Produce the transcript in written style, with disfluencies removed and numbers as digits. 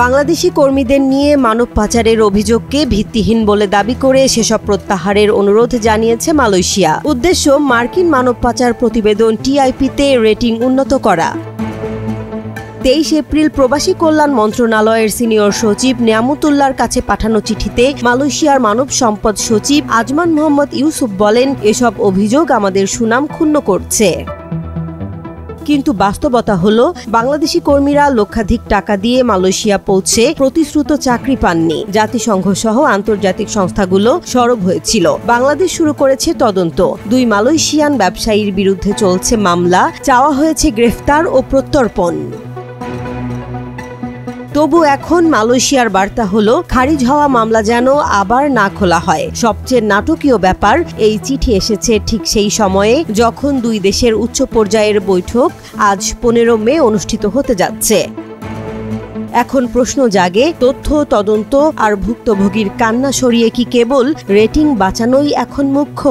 বাংলাদেশি কর্মীদের নিয়ে মানব পাচারের অভিযোগকে ভিত্তিহীন বলে দাবি করে সেসব প্রত্যাহারের অনুরোধ জানিয়েছে মালয়েশিয়া। উদ্দেশ্য মার্কিন মানব পাচার প্রতিবেদন টিআইপিতে রেটিং উন্নত করা। 23 এপ্রিল প্রবাসী কল্যাণ মন্ত্রণালয়ের সিনিয়র সচিব নিয়ামতুল্লাহর কাছে পাঠানো চিঠিতে মালয়েশিয়ার মানব সম্পদ সচিব আজমান মোহাম্মদ ইউসুফ বলেন, এসব অভিযোগ আমাদের সুনাম ক্ষুণ্ণ করছে। কিন্তু বাস্তবতা হলো বাংলাদেশি কর্মীরা লক্ষাধিক টাকা দিয়ে মালয়েশিয়া পৌঁছে প্রতিশ্রুত চাকরি পাননি। জাতিসংঘ সহ আন্তর্জাতিক সংস্থাগুলো সরব হয়েছিল। বাংলাদেশ শুরু করেছে তদন্ত। 2 মালয়েশিয়ান ব্যবসায়ীর বিরুদ্ধে চলছে মামলা, চাওয়া হয়েছে গ্রেফতার ও প্রত্যর্পণ। তবু এখন মালয়েশিয়ার বার্তা হলো খারিজ হওয়া মামলা যেন আবার না খোলা হয়। সবচেয়ে নাটকীয় ব্যাপার, এই চিঠি এসেছে ঠিক সেই সময়ে যখন 2 দেশের উচ্চ পর্যায়ের বৈঠক আজ 15 মে অনুষ্ঠিত হতে যাচ্ছে। এখন প্রশ্ন জাগে, তথ্য, তদন্ত আর ভুক্তভোগীর কান্না সরিয়ে কি কেবল রেটিং বাঁচানোই এখন মুখ্য?